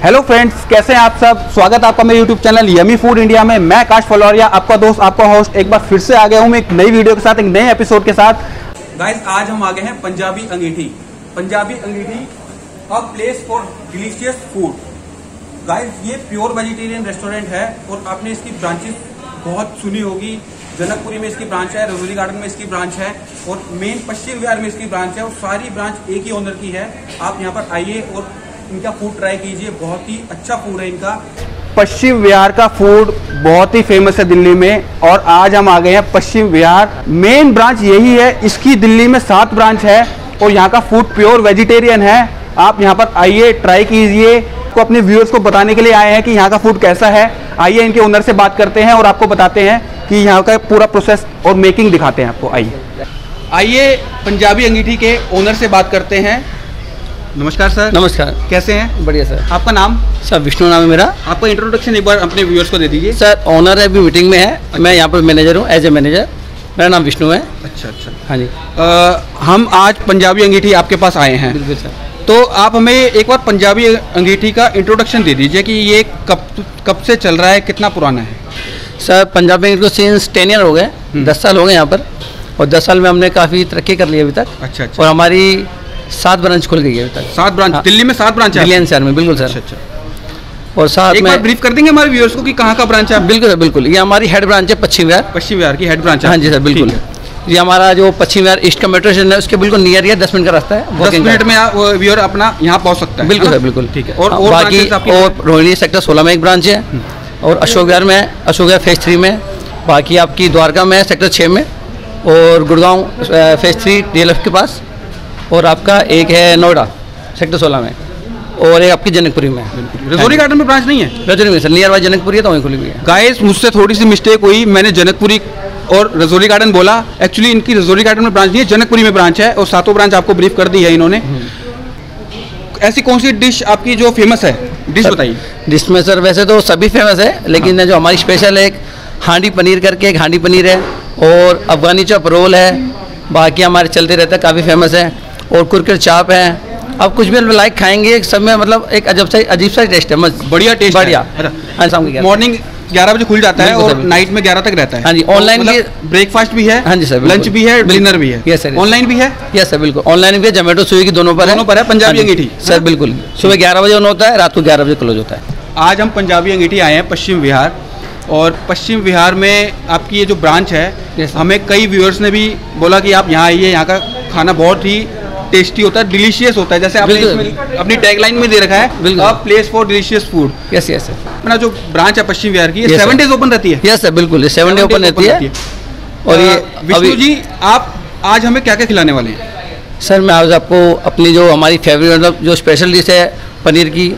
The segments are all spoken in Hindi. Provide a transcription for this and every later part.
हेलो फ्रेंड्स, कैसे हैं आप सब। स्वागत है आपका मेरे YouTube channel yummy food India में। मैं आकाश फलोरिया, आपका दोस्त, आपका होस्ट, एक बार फिर से आ गया हूं मैं एक नई वीडियो के साथ, एक नए एपिसोड के साथ। गाइस, आज हम आ गए हैं Punjabi Angithi. Punjabi Angithi, a place for delicious food. Guys, ये प्योर वेजिटेरियन रेस्टोरेंट है और आपने इसकी ब्रांचेस बहुत सुनी होगी। जनकपुरी में इसकी ब्रांच है, रजौली गार्डन में इसकी ब्रांच है और मेन पश्चिम विहार में इसकी ब्रांच है और सारी ब्रांच एक ही ओनर की है। आप यहाँ पर आइए और इनका फूड ट्राई कीजिए, बहुत ही अच्छा फूड है इनका। पश्चिम विहार का फूड बहुत ही फेमस है दिल्ली में और आज हम आ गए हैं पश्चिम विहार। मेन ब्रांच यही है, इसकी दिल्ली में 7 ब्रांच है और यहाँ का फूड प्योर वेजिटेरियन है। आप यहाँ पर आइए, ट्राई कीजिए। को अपने व्यूअर्स को बताने के लिए आए हैं कि यहाँ का फूड कैसा है। आइए इनके ओनर से बात करते हैं और आपको बताते हैं कि यहाँ का पूरा प्रोसेस और मेकिंग दिखाते हैं आपको। आइए पंजाबी अंगीठी के ओनर से बात करते हैं। नमस्कार सर। नमस्कार, कैसे हैं? बढ़िया सर। आपका नाम? सर विष्णु नाम है मेरा। आपका इंट्रोडक्शन एक बार अपने व्यूअर्स को दे दीजिए। सर ओनर है, अभी मीटिंग में है। अच्छा। मैं यहाँ पर मैनेजर हूँ, एज ए मैनेजर। मेरा नाम विष्णु है। अच्छा अच्छा, हाँ जी। हम आज पंजाबी अंगीठी आपके पास आए हैं। बिल्कुल सर। तो आप हमें एक बार पंजाबी अंगीठी का इंट्रोडक्शन दे दीजिए कि ये कब से चल रहा है, कितना पुराना है? सर पंजाबी अंगीठी को सिंस 10 ईयर हो गए, 10 साल हो गए यहाँ पर। और 10 साल में हमने काफ़ी तरक्की कर ली अभी तक। अच्छा अच्छा। और हमारी 7 ब्रांच खुल गई है अभी तक। 7 ब्रांच? हाँ। दिल्ली में 7 ब्रांच है? दिल्ली शहर में, बिल्कुल सर। अच्छा अच्छा। और साथ एक में बार ब्रीफ कर देंगे हमारे व्यूअर्स को कि कहाँ का ब्रांच है? बिल्कुल सर, बिल्कुल। ये हमारी हेड ब्रांच है पश्चिम विहार। पश्चिम विहार की हेड ब्रांच है? हाँ जी सर, बिल्कुल। ये हमारा जो पश्चिम विहार ईस्ट का मेट्रो स्टेशन है उसके बिल्कुल नियर है, 10 मिनट का रास्ता है। 10 मिनट में व्यूअर अपना यहाँ पहुँच सकता है। बिल्कुल सर, बिल्कुल। ठीक है। और बाकी और रोहिणी सेक्टर 16 में एक ब्रांच है और अशोक विहार में, अशोक विहार फेज 3 में। बाकी आपकी द्वारका में सेक्टर 6 में और गुड़गांव फेज 3 DLF के पास। और आपका एक है नोएडा सेक्टर 16 में और एक आपकी जनकपुरी में। रजौली गार्डन में ब्रांच नहीं है? रजौली में सर, नियर बाय जनकपुरी है तो वहीं खुली हुई है। गाइस, मुझसे थोड़ी सी मिस्टेक हुई, मैंने जनकपुरी और रजौली गार्डन बोला। एक्चुअली इनकी रजौली गार्डन में ब्रांच नहीं है, जनकपुरी में ब्रांच है और 7 ब्रांच आपको ब्रीफ कर दी है इन्होंने। ऐसी कौन सी डिश आपकी जो फेमस है, डिश बताइए। डिश में सर वैसे तो सभी फेमस है, लेकिन जो हमारी स्पेशल है एक हांडी पनीर करके, एक हांडी पनीर है और अफगानी चॉप रोल है। बाकी हमारे चलते रहता है, काफ़ी फेमस है। और कुरकुर चाप है। अब कुछ भी लाइक खाएंगे, सब में मतलब एक अजीब सा टेस्ट है। बढ़िया टेस्ट, बढ़िया। हाँ, शाम की मॉर्निंग 11 बजे खुल जाता है और नाइट में 11 तक रहता है। हाँ जी। ऑनलाइन भी ब्रेकफास्ट भी है? हाँ जी सर। लंच भी है, डिनर भी है? Yes sir. ऑनलाइन भी है? यस सर, बिल्कुल। ऑनलाइन भी है, जोमेटो स्विगी दोनों पर है। पंजाबी अंगीठी सर, बिल्कुल। सुबह 11 बजे ऑन होता है, रात को 11 बजे क्लोज होता है। आज हम पंजाबी अंगीठी आए हैं पश्चिम विहार और पश्चिम विहार में आपकी ये जो ब्रांच है, हमें कई व्यूअर्स ने भी बोला कि आप यहाँ आइए, यहाँ का खाना बहुत ही टेस्टी होता है, डिलीशियस होता है। जैसे आपने अपनी टैगलाइन में दे रखा है, अ place for delicious food. Yes yes sir. अपना जो ब्रांच है पश्चिम विहार की, ये 7 डेज ओपन रहती है? यस सर, बिल्कुल। 7 डे ओपन रहती है। और ये विष्णु जी, आप आज हमें क्या क्या खिलाने वाले हैं? सर मैं आज आपको अपनी जो हमारी फेवरेट मतलब जो स्पेशल डिश है पनीर की,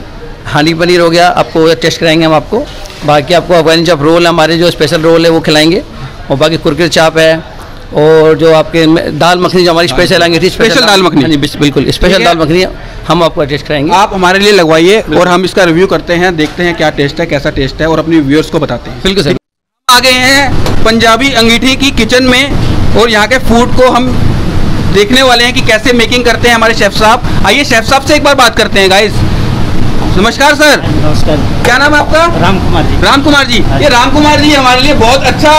हांडी पनीर हो गया, आपको टेस्ट कराएंगे हम आपको। बाकी आपको अफगानी चॉप रोल, हमारे जो स्पेशल रोल है वो खिलाएंगे। और बाकी कुरकुर चाप है और जो आपके दाल मखनी जो हमारी स्पेशल अंगीठी, स्पेशल दाल मखनी। हाँ जी, बिल्कुल स्पेशल दाल मखनी हम आपको टेस्ट कराएंगे। आप हमारे लिए लगवाइए और हम इसका रिव्यू करते हैं, देखते हैं क्या टेस्ट है, कैसा टेस्ट है और अपने व्यूअर्स को बताते हैं। बिल्कुल सर। आ गए हैं पंजाबी अंगीठी की किचन में और यहाँ के फूड को हम देखने वाले हैं कि कैसे मेकिंग करते हैं हमारे शेफ साहब। आइए शेफ साहब से एक बार बात करते हैं। गाइस नमस्कार सर। नमस्कार। क्या नाम है आपका? राम कुमार जी। राम कुमार जी, ये राम कुमार जी हमारे लिए बहुत अच्छा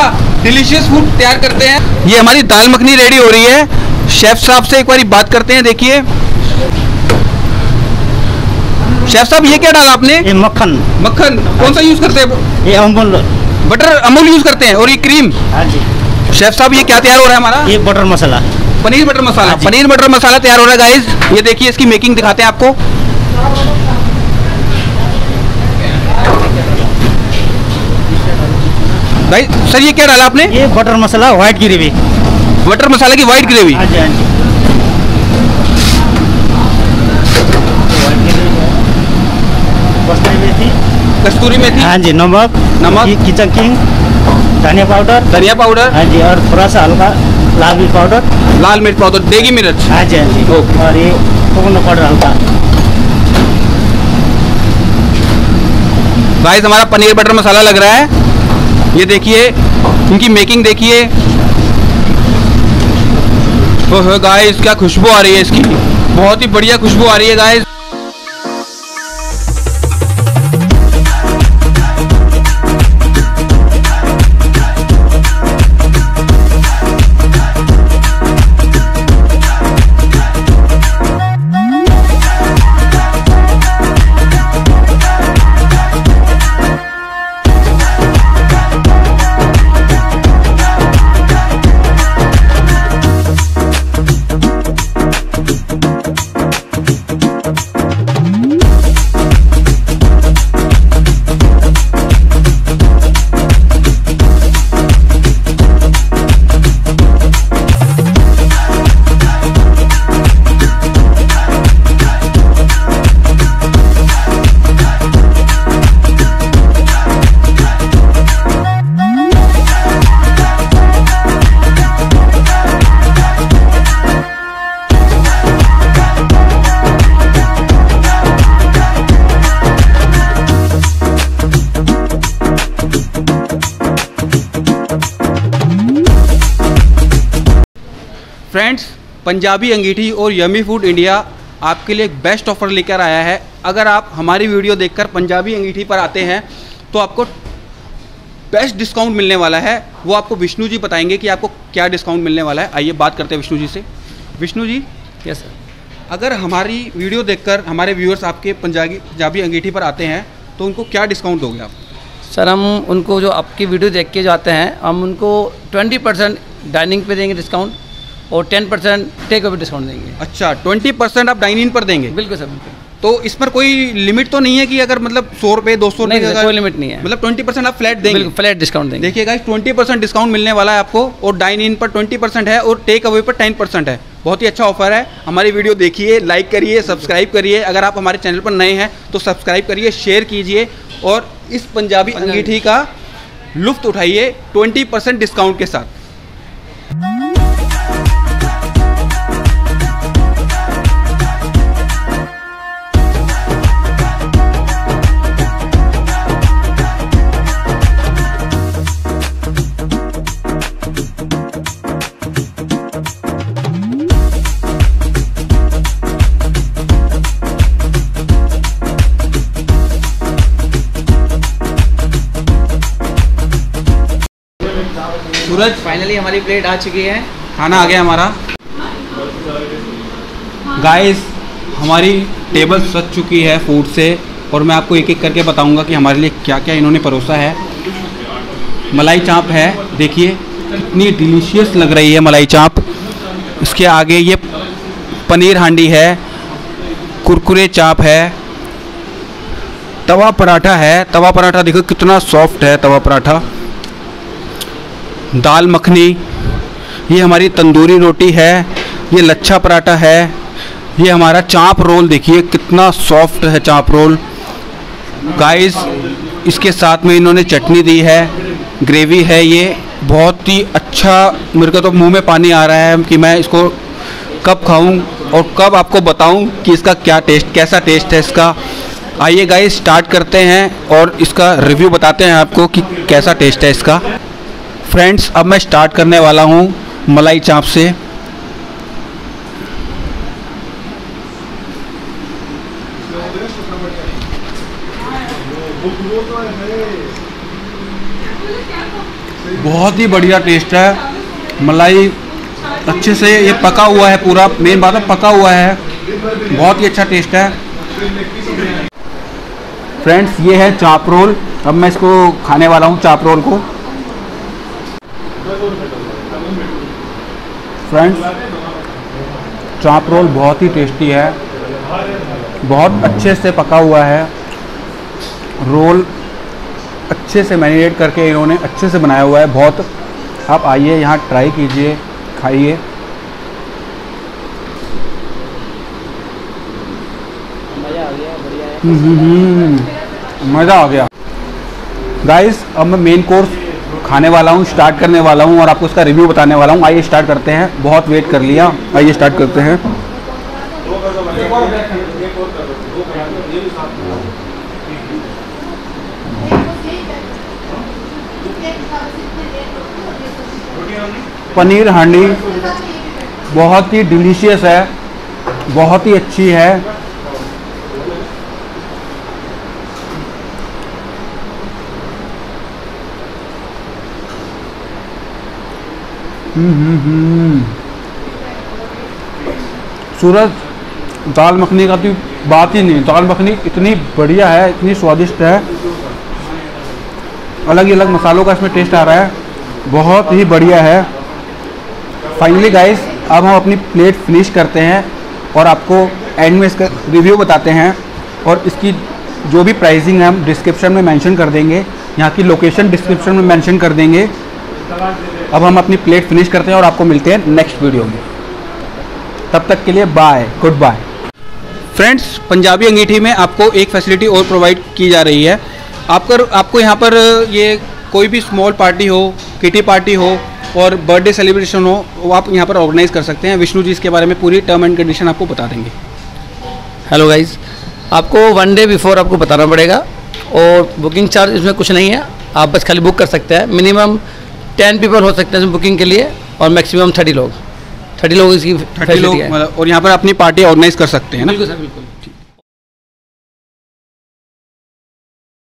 डिलीशियस फूड तैयार करते हैं। ये हमारी दाल मखनी रेडी हो रही है। शेफ साहब से एक बार बात करते हैं। देखिए शेफ साहब, ये क्या डाला आपने? ये मक्खन। मक्खन कौन सा यूज करते हैं? ये अमूल बटर, अमूल यूज करते हैं। और ये क्रीम? हाँ जी। शेफ साहब, ये क्या तैयार हो रहा है हमारा? ये बटर मसाला। पनीर बटर मसाला, पनीर बटर मसाला तैयार हो रहा है गाइस। ये देखिए इसकी मेकिंग दिखाते हैं आपको। गाइस सर ये क्या डाला आपने? ये बटर मसाला व्हाइट ग्रेवी, बटर मसाला की व्हाइट ग्रेवी। हाँ जी हाँ जी। कस्तूरी मेथी, हाँ जी, नमक, किचन किंग, धनिया पाउडर, हाँ जी, और थोड़ा सा हल्का लाल मिर्च पाउडर, देगी मिर्च, हाँ जी हाँ जी, और ये कोकोनट पाउडर हल्का। गाइस हमारा पनीर बटर मसाला लग रहा है। ये देखिए इनकी मेकिंग देखिए। ओह गाइस क्या खुशबू आ रही है इसकी, बहुत ही बढ़िया खुशबू आ रही है गाइस। फ्रेंड्स पंजाबी अंगीठी और यमी फूड इंडिया आपके लिए एक बेस्ट ऑफर लेकर आया है। अगर आप हमारी वीडियो देखकर पंजाबी अंगीठी पर आते हैं तो आपको बेस्ट डिस्काउंट मिलने वाला है। वो आपको विष्णु जी बताएंगे कि आपको क्या डिस्काउंट मिलने वाला है। आइए बात करते हैं विष्णु जी से। विष्णु जी, यस सर, अगर हमारी वीडियो देखकर हमारे व्यूअर्स आपके पंजाबी अंगीठी पर आते हैं तो उनको क्या डिस्काउंट दोगे आप? सर हम उनको जो आपकी वीडियो देख के जाते हैं हम उनको 20% डाइनिंग पे देंगे डिस्काउंट और 10% टेक अवे डिस्काउंट देंगे। अच्छा 20% आप डाइनिंग पर देंगे? बिल्कुल सर बिल्कुल। तो इस पर कोई लिमिट तो नहीं है कि अगर मतलब 100 रुपये 200 रुपये? नहीं, कोई लिमिट नहीं है, मतलब 20% आप फ्लैट देंगे? बिल्कुल फ्लैट डिस्काउंट देंगे। देखिए गाइस 20% डिस्काउंट मिलने वाला है आपको और डाइन इन पर 20% है और टेक अवे पर 10% है। बहुत ही अच्छा ऑफर है। हमारी वीडियो देखिए, लाइक करिए, सब्सक्राइब करिए। अगर आप हमारे चैनल पर नए हैं तो सब्सक्राइब करिए, शेयर कीजिए और इस पंजाबी अंगीठी का लुत्फ उठाइए 20% डिस्काउंट के साथ। सूरज, फाइनली हमारी प्लेट आ चुकी है, खाना आ गया हमारा। गाइस हमारी टेबल सज चुकी है फूड से और मैं आपको एक एक करके बताऊंगा कि हमारे लिए क्या क्या इन्होंने परोसा है। मलाई चाप है, देखिए कितनी डिलीशियस लग रही है मलाई चाप। इसके आगे ये पनीर हांडी है, कुरकुरे चाप है, तवा पराठा है। तवा पराठा देखो कितना सॉफ्ट है तवा पराठा। दाल मखनी, ये हमारी तंदूरी रोटी है, ये लच्छा पराठा है, ये हमारा चाप रोल देखिए कितना सॉफ्ट है चाप रोल। गाइस इसके साथ में इन्होंने चटनी दी है, ग्रेवी है, ये बहुत ही अच्छा। मेरे को तो मुंह में पानी आ रहा है कि मैं इसको कब खाऊं और कब आपको बताऊं कि इसका क्या टेस्ट, कैसा टेस्ट है इसका। आइए गाइस स्टार्ट करते हैं और इसका रिव्यू बताते हैं आपको कि कैसा टेस्ट है इसका। फ्रेंड्स अब मैं स्टार्ट करने वाला हूँ मलाई चाप से। बहुत ही बढ़िया टेस्ट है। मलाई अच्छे से ये पका हुआ है पूरा, मेन बात है पका हुआ है, बहुत ही अच्छा टेस्ट है। फ्रेंड्स ये है चाप रोल। अब मैं इसको खाने वाला हूँ चाप रोल को। फ्रेंड्स चाप रोल बहुत ही टेस्टी है, बहुत अच्छे से पका हुआ है। रोल अच्छे से मैरिनेट करके इन्होंने अच्छे से बनाया हुआ है बहुत। आप आइए यहाँ ट्राई कीजिए, खाइए। मज़ा आ गया, बढ़िया है। मज़ा आ गया। गाइस अब मैं मेन कोर्स खाने वाला हूँ, स्टार्ट करने वाला हूँ और आपको उसका रिव्यू बताने वाला हूँ। आइए स्टार्ट करते हैं, बहुत वेट कर लिया, आइए स्टार्ट करते हैं। पनीर हांडी बहुत ही डिलीशियस है, बहुत ही अच्छी है। सूरज, दाल मखनी का तो बात ही नहीं। दाल मखनी इतनी बढ़िया है, इतनी स्वादिष्ट है, अलग ही अलग मसालों का इसमें टेस्ट आ रहा है, बहुत ही बढ़िया है। फाइनली गाइस अब हम अपनी प्लेट फिनिश करते हैं और आपको एंड में इसका रिव्यू बताते हैं। और इसकी जो भी प्राइसिंग है हम डिस्क्रिप्शन में मेंशन कर देंगे, यहाँ की लोकेशन डिस्क्रिप्शन में मेंशन कर देंगे। अब हम अपनी प्लेट फिनिश करते हैं और आपको मिलते हैं नेक्स्ट वीडियो में। तब तक के लिए bye, good bye. Friends, Punjabi Angithi में आपको एक फैसिलिटी और प्रोवाइड की जा रही है। आपको यहाँ पर ये कोई भी स्मॉल पार्टी हो, किटी पार्टी हो और बर्थडे सेलिब्रेशन हो, वो आप यहाँ पर ऑर्गेनाइज कर सकते हैं। विष्णु जी इसके बारे में पूरी टर्म एंड कंडीशन आपको बता देंगे। हेलो गाइस, आपको 1 डे बिफोर आपको बताना पड़ेगा और बुकिंग चार्ज इसमें कुछ नहीं है, आप बस खाली बुक कर सकते हैं। मिनिमम 10 पीपल हो सकते हैं बुकिंग के लिए और मैक्सिमम 30 लोग इसकी 30 लोग और यहाँ पर अपनी पार्टी ऑर्गेनाइज कर सकते हैं ना। बिल्कुल सर, बिल्कुल।